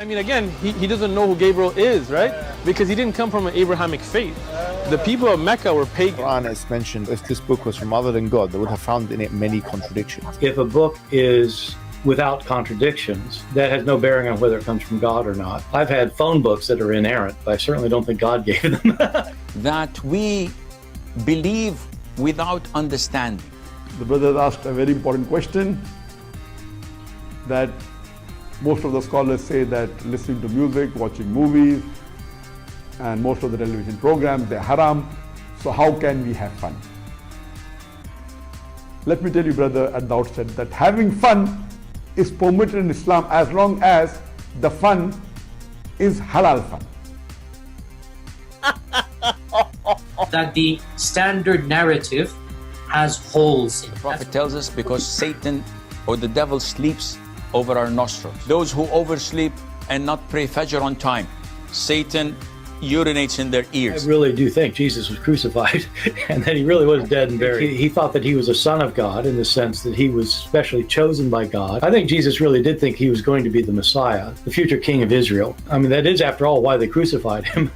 I mean, again, he doesn't know who Gabriel is, right? Because he didn't come from an Abrahamic faith. The people of Mecca were pagan. Quran is mentioned, if this book was from other than God, they would have found in it many contradictions. If a book is without contradictions, that has no bearing on whether it comes from God or not. I've had phone books that are inerrant, but I certainly don't think God gave them. That we believe without understanding. The brother asked a very important question, that most of the scholars say that listening to music, watching movies, and most of the television programs, they're haram. So how can we have fun? Let me tell you, brother, at the outset, that having fun is permitted in Islam as long as the fun is halal fun. That the standard narrative has holes in it. The Prophet tells us because Satan or the devil sleeps over our nostrils. Those who oversleep and not pray Fajr on time, Satan urinates in their ears. I really do think Jesus was crucified and that he really was dead and buried. He thought that he was a son of God in the sense that he was specially chosen by God. I think Jesus really did think he was going to be the Messiah, the future king of Israel. I mean, that is, after all, why they crucified him.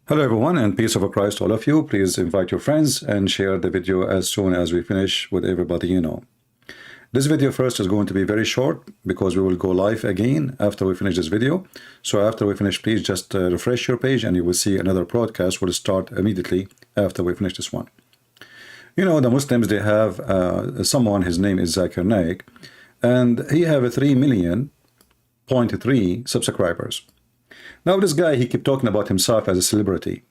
Hello everyone, and peace of Christ to all of you. Please invite your friends and share the video as soon as we finish with everybody you know. This video first is going to be very short because we will go live again after we finish this video. So after we finish, please just refresh your page and you will see another broadcast will start immediately after we finish this one. You know, the Muslims, they have someone, his name is Zakir Naik, and he have a 3.3 subscribers. Now this guy, he kept talking about himself as a celebrity.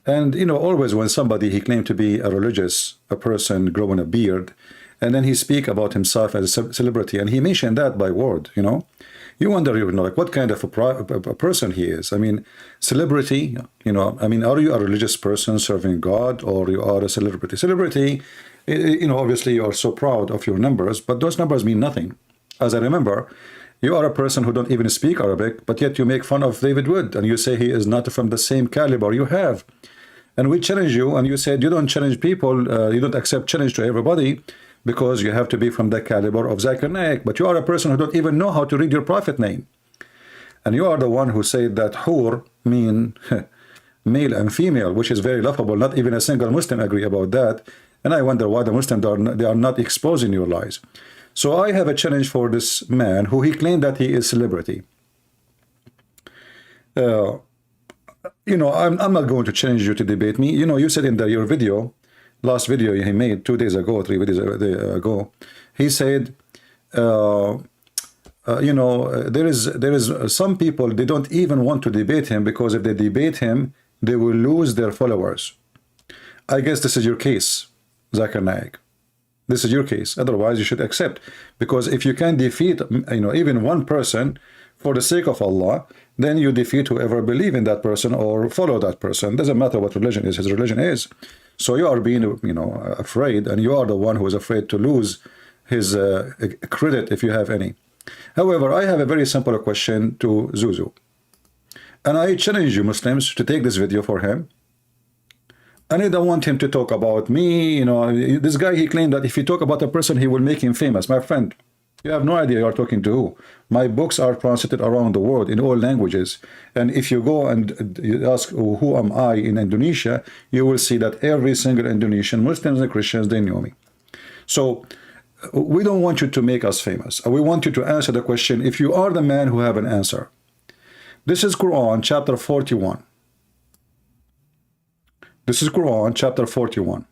And, you know, always when somebody, he claimed to be a religious, a person growing a beard, and then he speak about himself as a celebrity, and he mentioned that by word, you know. You wonder, you know, like what kind of a person he is. I mean, celebrity, you know, I mean, are you a religious person serving God, or you are a celebrity? Celebrity, you know, obviously you are so proud of your numbers, but those numbers mean nothing. As I remember, you are a person who don't even speak Arabic, but yet you make fun of David Wood, and you say he is not from the same caliber you have. And we challenge you, and you said you don't challenge people, you don't accept challenge to everybody, because you have to be from the caliber of Zakir Naik. But you are a person who don't even know how to read your prophet name. And you are the one who said that hur mean male and female, which is very laughable. Not even a single Muslim agree about that. And I wonder why the Muslims they are not exposing your lies. So I have a challenge for this man who he claimed that he is celebrity. You know, I'm not going to challenge you to debate me. You know, you said in your video, last video he made 2 days ago, 3 videos ago, he said, you know, there is some people, they don't even want to debate him because if they debate him, they will lose their followers. I guess this is your case, Zakir Naik. This is your case. Otherwise, you should accept. Because if you can defeat, you know, even one person for the sake of Allah, then you defeat whoever believe in that person or follow that person. Doesn't matter what religion is, his religion is. So you are being, you know, afraid, and you are the one who is afraid to lose his credit if you have any. However, I have a very simple question to Zuzu. And I challenge you Muslims to take this video for him. And I don't want him to talk about me, you know. This guy, he claimed that if you talk about a person, he will make him famous. My friend, you have no idea you are talking to who. My books are translated around the world in all languages. And if you go and you ask who am I in Indonesia, you will see that every single Indonesian, Muslims and Christians, they know me. So we don't want you to make us famous. We want you to answer the question if you are the man who have an answer. This is Quran chapter 41. This is Quran chapter 41.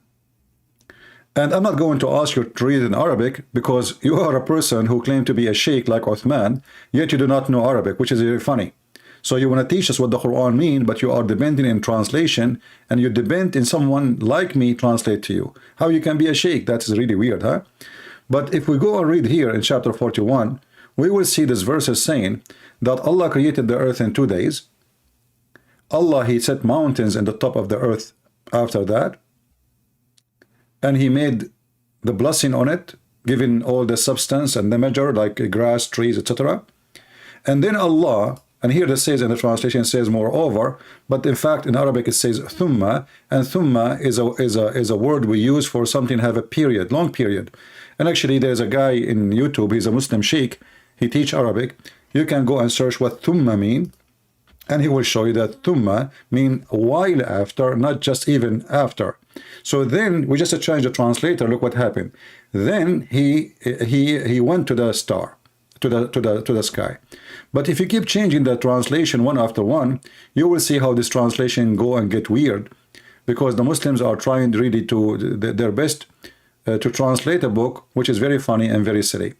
And I'm not going to ask you to read in Arabic because you are a person who claimed to be a sheikh like Uthman, yet you do not know Arabic, which is very funny. So you want to teach us what the Quran means, but you are depending in translation, and you depend in someone like me translate to you. How you can be a sheikh? That is really weird, huh? But if we go and read here in chapter 41, we will see this verse is saying that Allah created the earth in 2 days. Allah, he set mountains in the top of the earth after that, and he made the blessing on it, giving all the substance and the measure like grass, trees, etc. And then Allah And here it says in the translation, it says moreover, but in fact in Arabic it says thumma, and thumma is a word we use for something have a period, long period. And actually there's a guy in YouTube, he's a Muslim sheikh, he teach Arabic. You can go and search what thumma mean, and he will show you that thumma mean a while after, not just even after. So then we just change the translator. Look what happened. Then he went to the star, to the sky. But if you keep changing the translation one after one, you will see how this translation go and get weird, because the Muslims are trying really to their best to translate a book which is very funny and very silly.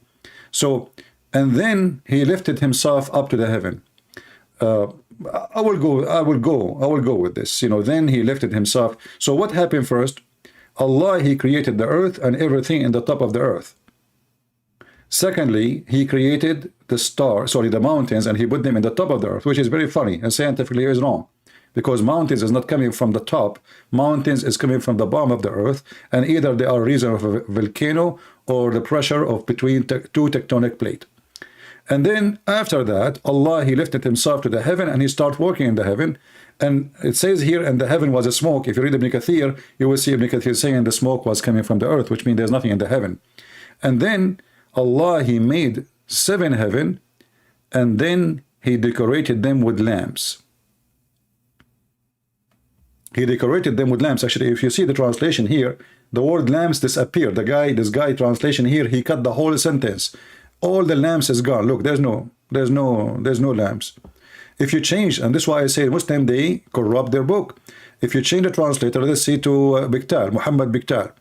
So, and then he lifted himself up to the heaven. I will go with this. You know, then he lifted himself. So what happened first? Allah, he created the earth and everything in the top of the earth. Secondly, he created the mountains, and he put them in the top of the earth, which is very funny and scientifically is wrong, because mountains is not coming from the top. Mountains is coming from the bottom of the earth, and either they are a reason of a volcano or the pressure of between two tectonic plates. And then after that, Allah, he lifted himself to the heaven and he started working in the heaven. And it says here, and the heaven was a smoke. If you read Ibn Kathir, you will see Ibn Kathir saying the smoke was coming from the earth, which means there's nothing in the heaven. And then Allah, he made 7 heaven, and then he decorated them with lamps. He decorated them with lamps. Actually, if you see the translation here, the word lamps disappeared. This guy translation here, he cut the whole sentence. All the lamps is gone. Look, there's no lamps. If you change, and this is why I say Muslim, they corrupt their book. If you change the translator, let's see to Biktal, Muhammad Biktal,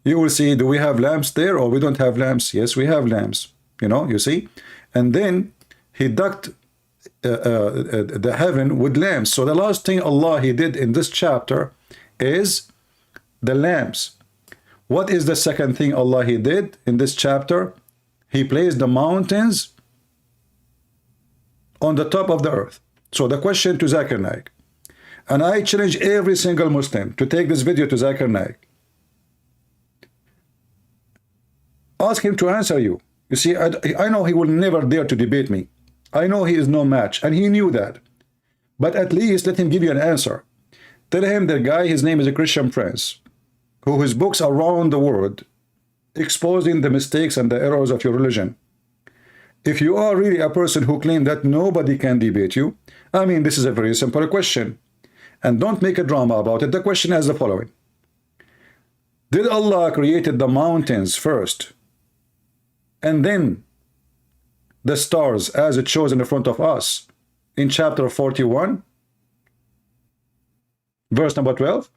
you will see, do we have lamps there or we don't have lamps? Yes, we have lamps. You know, you see? And then he ducked the heaven with lamps. So the last thing Allah, he did in this chapter is the lamps. What is the second thing Allah, he did in this chapter? He placed the mountains on the top of the earth. So the question to Zakir Naik, and I challenge every single Muslim to take this video to Zakir Naik. Ask him to answer you. You see, I know he will never dare to debate me. I know he is no match, and he knew that. But at least let him give you an answer. Tell him the guy, his name is a Christian Prince, who his books around the world exposing the mistakes and the errors of your religion. If you are really a person who claims that nobody can debate you, I mean, this is a very simple question. And don't make a drama about it. The question is the following. Did Allah created the mountains first, and then the stars as it shows in the front of us in chapter 41, verse number 12?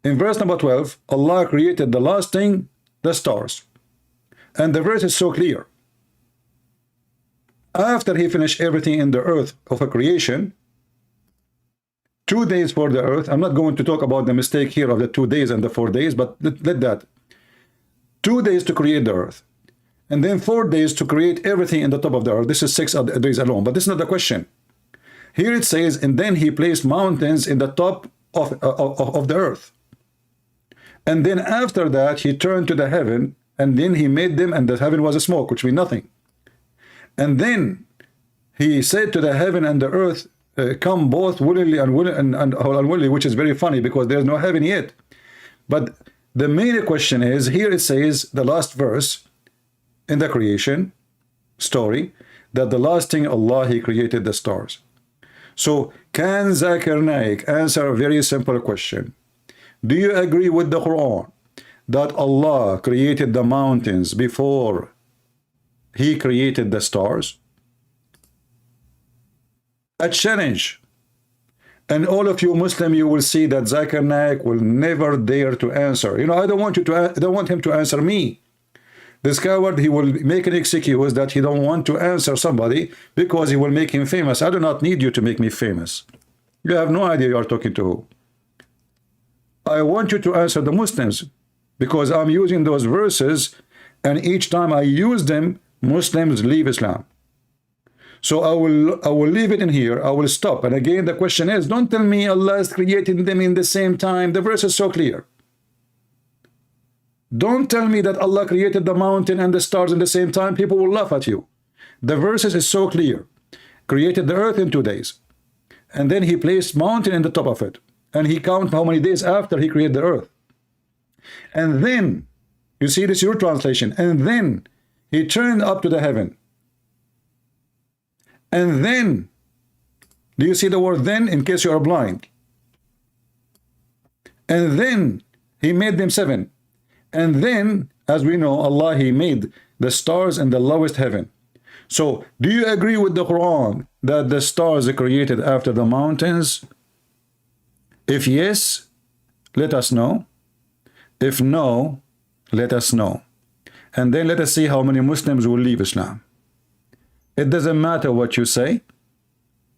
In verse number 12, Allah created the last thing, the stars. And the verse is so clear. After he finished everything in the earth of a creation, 2 days for the earth. I'm not going to talk about the mistake here of the 2 days and the 4 days, but let that. 2 days to create the earth. And then 4 days to create everything in the top of the earth. This is 6 days alone, but this is not the question. Here it says, and then he placed mountains in the top of the earth. And then after that, he turned to the heaven, and then he made them, and the heaven was a smoke, which means nothing. And then he said to the heaven and the earth, come both willingly and unwillingly, which is very funny because there's no heaven yet. But the main question is, here it says, the last verse in the creation story, that the last thing Allah, he created the stars. So can Zakir Naik answer a very simple question? Do you agree with the Quran that Allah created the mountains before he created the stars? A challenge. And all of you Muslim, you will see that Zakir Naik will never dare to answer. You know, I don't want him to answer me. This coward, he will make an excuse that he don't want to answer somebody because he will make him famous. I do not need you to make me famous. You have no idea you are talking to who. I want you to answer the Muslims because I'm using those verses, and each time I use them, Muslims leave Islam. So I will leave it in here. I will stop. And again, the question is, don't tell me Allah is creating them in the same time. The verse is so clear. Don't tell me that Allah created the mountain and the stars in the same time. People will laugh at you. The verses is so clear. Created the earth in 2 days. And then he placed mountain in the top of it. And he count how many days after he created the earth. And then, you see this, your translation, and then he turned up to the heaven. And then, do you see the word then, in case you are blind? And then he made them 7. And then, as we know, Allah, he made the stars in the lowest heaven. So, do you agree with the Quran that the stars are created after the mountains? If yes, let us know. If no, let us know. And then let us see how many Muslims will leave Islam. It doesn't matter what you say.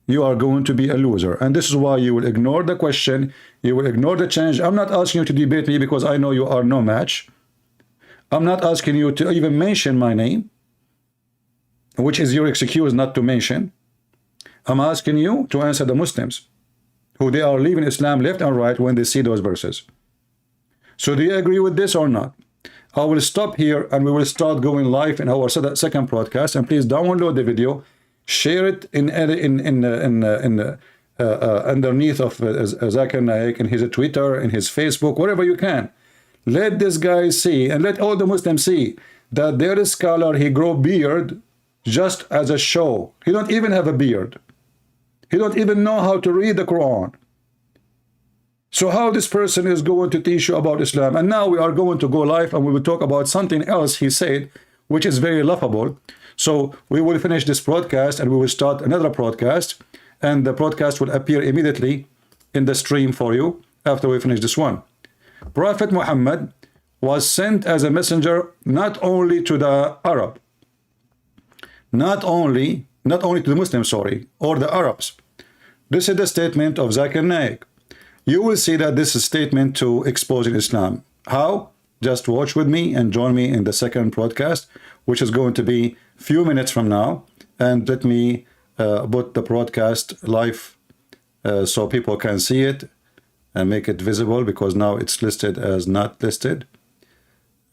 You are going to be a loser. And this is why you will ignore the question. You will ignore the challenge. I'm not asking you to debate me because I know you are no match. I'm not asking you to even mention my name, which is your excuse not to mention. I'm asking you to answer the Muslims who they are leaving Islam left and right when they see those verses. So do you agree with this or not? I will stop here and we will start going live in our second broadcast. And please download the video, share it underneath of Zakir Naik in his Twitter, in his Facebook, wherever you can. Let this guy see, and let all the Muslims see, that there is scholar, he grow beard just as a show. He don't even have a beard. He don't even know how to read the Quran. So how this person is going to teach you about Islam? And now we are going to go live and we will talk about something else he said, which is very laughable. So we will finish this broadcast and we will start another broadcast, and the broadcast will appear immediately in the stream for you after we finish this one. Prophet Muhammad was sent as a messenger not only to the Arab, not only to the Muslims, sorry, or the Arabs. This is the statement of Zakir Naik. You will see that this is a statement to exposing Islam. How? Just watch with me and join me in the second broadcast, which is going to be a few minutes from now. And let me put the broadcast live so people can see it and make it visible, because now it's listed as not listed.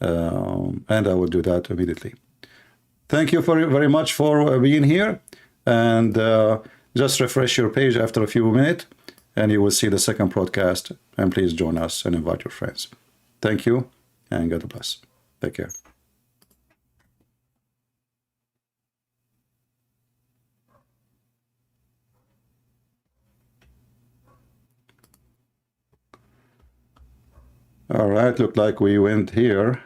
And I will do that immediately. Thank you very much for being here. And just refresh your page after a few minutes, and you will see the second broadcast. And please join us and invite your friends. Thank you, and God bless. Take care. All right, look like we went here.